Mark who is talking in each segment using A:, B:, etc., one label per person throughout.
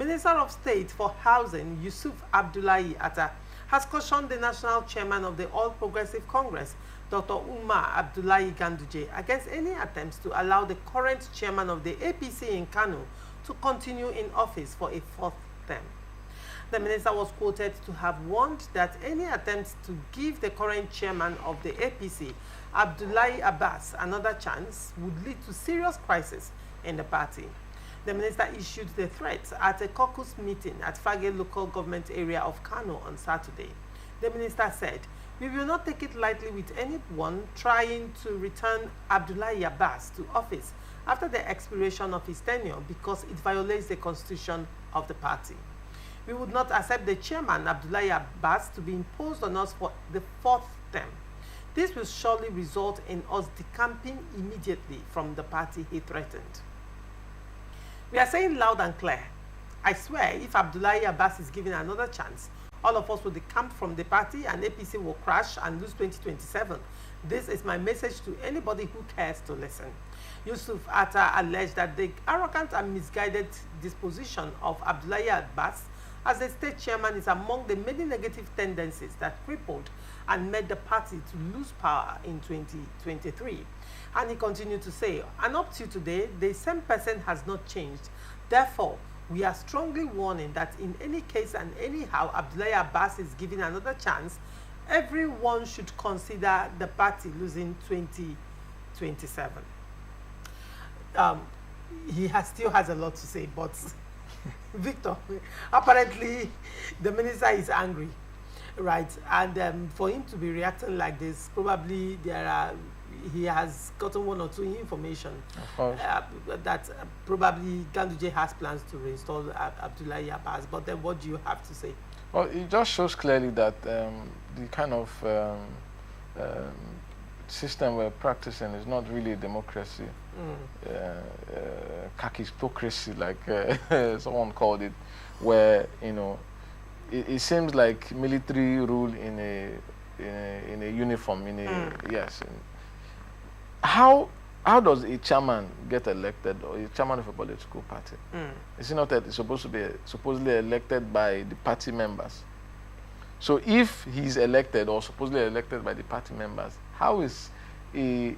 A: Minister of State for Housing, Yusuf Abdullahi Atta, has cautioned the national chairman of the All Progressive Congress, Dr. Umar Abdullahi Ganduje, against any attempts to allow the current chairman of the APC in Kano to continue in office for a fourth term. The minister was quoted to have warned that any attempts to give the current chairman of the APC, Abdullahi Abbas, another chance would lead to serious crisis in the party. The minister issued the threat at a caucus meeting at Fage local government area of Kano on Saturday. The minister said, "We will not take it lightly with anyone trying to return Abdullahi Abbas to office after the expiration of his tenure because it violates the constitution of the party. We would not accept the chairman, Abdullahi Abbas, to be imposed on us for the fourth term. This will surely result in us decamping immediately from the party," he threatened. "We are saying loud and clear, I swear if Abdullahi Abbas is given another chance, all of us will decamp from the party and APC will crash and lose 2027. This is my message to anybody who cares to listen." Yusuf Atta alleged that the arrogant and misguided disposition of Abdullahi Abbas as the state chairman is among the many negative tendencies that crippled and made the party to lose power in 2023. And he continued to say, "And up to today, the same person has not changed. Therefore, we are strongly warning that in any case and anyhow Abdullahi Abbas is given another chance, everyone should consider the party losing 2027. He still has a lot to say, but Victor, apparently the minister is angry, right? And for him to be reacting like this, probably he has gotten one or two information that probably Ganduje has plans to reinstall Abdullahi Abbas. But then what do you have to say?
B: Well, it just shows clearly that the kind of system we're practicing is not really a democracy, kakistocracy, like someone called it, where, you know, it seems like military rule in a uniform, yes. How does a chairman get elected, or a chairman of a political party? Is it not that it's supposed to be supposedly elected by the party members? So if he's elected or supposedly elected by the party members, how is a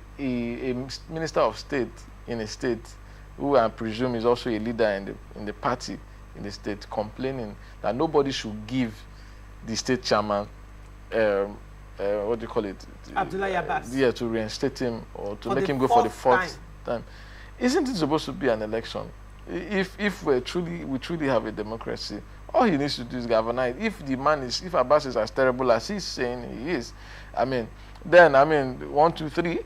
B: minister of state in a state, who I presume is also a leader in the party in the state, complaining that nobody should give the state chairman what do you call it?
A: Abdullahi Abbas.
B: Yeah, to reinstate him or to make him go for the fourth time. Isn't it supposed to be an election? If we truly have a democracy, all he needs to do is galvanize. If Abbas is as terrible as he's saying he is, then 1, 2, 3,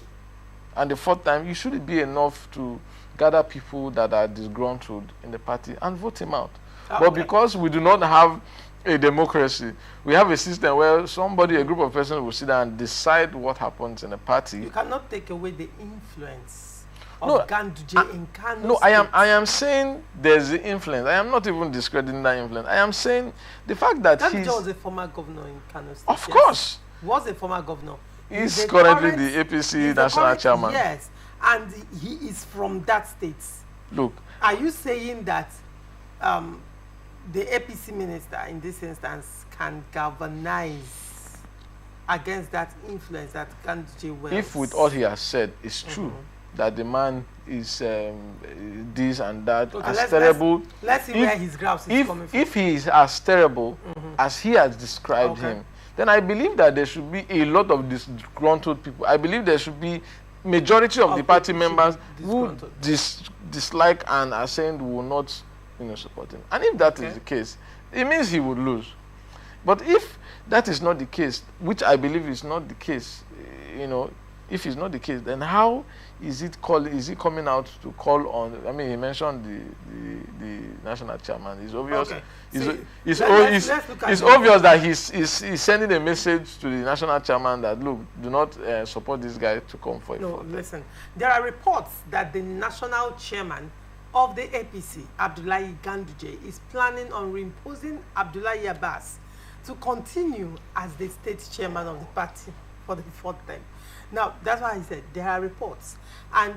B: and the fourth time, it should be enough to gather people that are disgruntled in the party and vote him out. Okay. But because we do not have a democracy, we have a system where a group of persons will sit down and decide what happens in the party.
A: You cannot take away the influence of Ganduje in Kano State.
B: No, I am saying there's the influence. I am not even discrediting that influence. I am saying the fact that
A: Ganduje was a former governor in Kano State.
B: Of course.
A: Was a former governor.
B: He's currently the APC national chairman.
A: Yes, and he is from that state.
B: Look.
A: Are you saying that the APC minister in this instance can galvanize against that influence that Ganduje wields?
B: If with all he has said is true, that the man is this and that, okay, as terrible.
A: Let's see where his grouse is coming from.
B: If he is as terrible as he has described him, then I believe that there should be a lot of disgruntled people. I believe there should be majority of the party members who dislike and are saying will not support him. And if that is the case, it means he would lose. But if that is not the case, which I believe is not the case, if it's not the case, then how is he coming out to call on? He mentioned the national chairman. It's obvious. Okay. It's obvious that he's sending a message to the national chairman that, look, do not support this guy to come for a vote.
A: Listen, there are reports that the national chairman of the APC, Abdullahi Ganduje, is planning on reimposing Abdullahi Abbas to continue as the state chairman of the party for the fourth time. Now, that's why I said there are reports. And,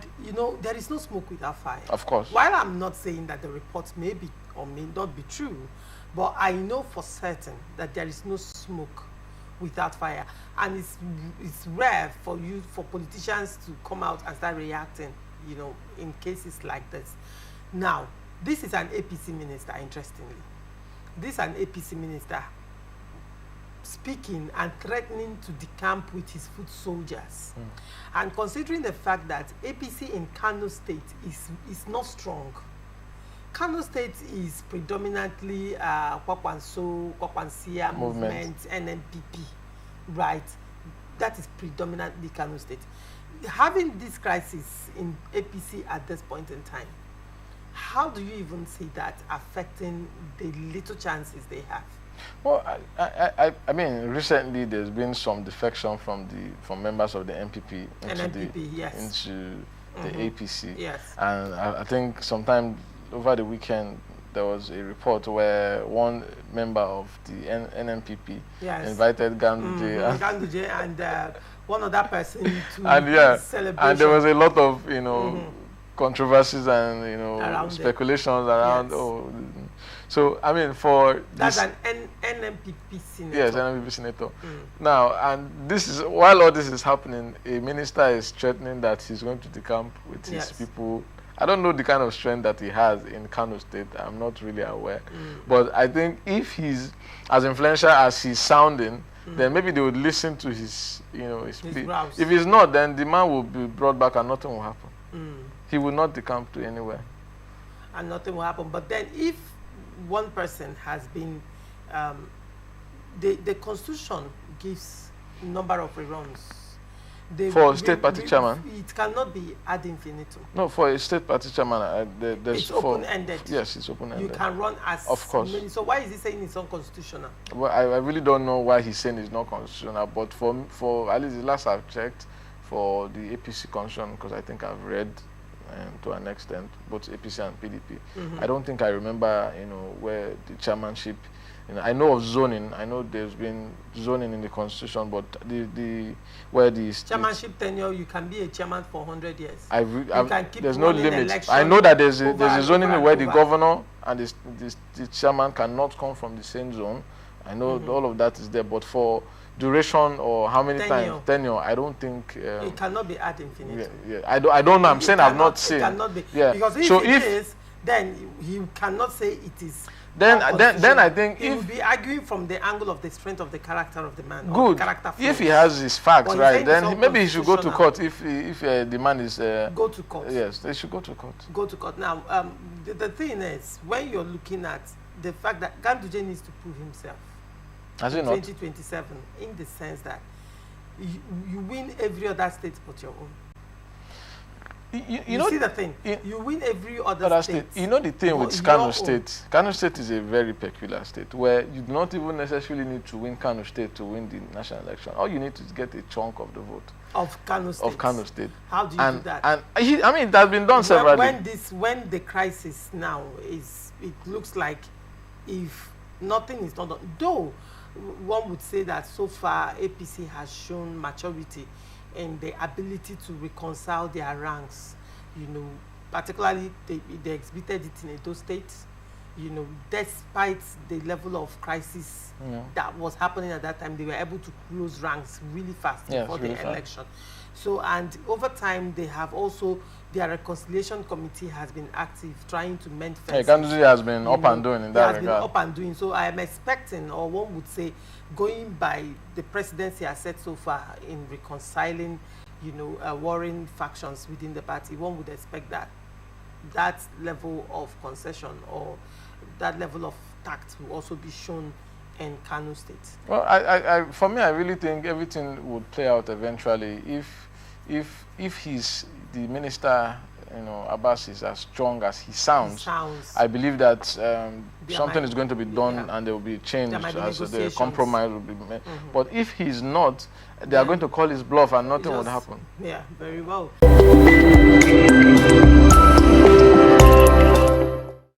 A: there is no smoke without fire.
B: Of course.
A: While I'm not saying that the reports may be or may not be true, but I know for certain that there is no smoke without fire, and it's rare for politicians to come out and start reacting, you know, in cases like this. Now, this is an APC minister, interestingly. This is an APC minister speaking and threatening to decamp with his foot soldiers. And considering the fact that APC in Kano State is not strong. Kano State is predominantly Kwakwansia movement, NNPP, right? That is predominantly Kano State. Having this crisis in APC at this point in time, how do you even see that affecting the little chances they have?
B: Well, I mean, recently there's been some defection from members of the NPP into the APC.
A: Yes.
B: And I think sometime over the weekend there was a report where one member of the NNPP invited Ganduje
A: and one other person to celebration.
B: And there was a lot of, you know, controversies and, you know, around speculations around. So I mean,
A: that's an NNPP senator.
B: Yes, NNPP senator. Now, and this is while all this is happening, a minister is threatening that he's going to decamp with his people. I don't know the kind of strength that he has in Kano State. I'm not really aware, but I think if he's as influential as he's sounding, then maybe they would listen to his, you know, his plea. If he's not, then the man will be brought back and nothing will happen. He will not decamp to anywhere,
A: and nothing will happen. But then, if one person has been, the Constitution gives number of reruns.
B: For a state party chairman?
A: It cannot be ad infinitum.
B: No, for a state party chairman, there's
A: it's open-ended.
B: Yes, it's open-ended.
A: You can run as many. So why is he saying it's unconstitutional?
B: Well, I really don't know why he's saying it's not constitutional, but for at least the last I've checked, for the APC constitution, because I think I've read to an extent both APC and PDP. I don't think I remember, you know, where the chairmanship. You know, I know of zoning. I know there's been zoning in the constitution, but where the
A: chairmanship tenure, you can be a chairman for 100 years.
B: There's no limit. I know that there's a zoning where the governor and the chairman cannot come from the same zone. I know all of that is there, but for duration or how many times tenure, I don't think
A: it cannot be ad infinitum.
B: I don't know. I'm saying I've not seen.
A: It cannot be. Because if it is, then he cannot say it is.
B: Then I think
A: he will be arguing from the angle of the strength of the character of the man.
B: Good. If he has his facts right, then maybe he should go to court. If the man is
A: go to court.
B: Yes, they should go to court.
A: Go to court. Now, the thing is, when you're looking at the fact that Ganduje needs to prove himself
B: in
A: 2027, in the sense that you win every other state but your own. You know, see the thing. You win every other state.
B: You know the thing with Kano State. Kano State is a very peculiar state where you do not even necessarily need to win Kano State to win the national election. All you need to get a chunk of the vote.
A: Of Kano State.
B: Of Kano State.
A: How do you do that?
B: And I mean, it has been done severally.
A: When the crisis now is, it looks like if nothing is not done. Though one would say that so far APC has shown maturity and the ability to reconcile their ranks, you know, particularly they exhibited it in Edo State, you know, despite the level of crisis that was happening at that time, they were able to close ranks really fast before the election. So, and over time, they have also, their reconciliation committee has been active, trying to mend fences.
B: Ganduje has been up and doing in that regard.
A: Has been up and doing. So I am expecting, or one would say, going by the presidency has said so far in reconciling, you know, warring factions within the party, one would expect that level of concession or that level of tact will also be shown in Kano State.
B: Well, for me, I really think everything would play out eventually if he's the minister, you know, Abbas is as strong as he sounds. I believe that something is going to be done and there will be change as the compromise will be made. But if he's not, they are going to call his bluff and nothing would happen.
A: Yeah, very well.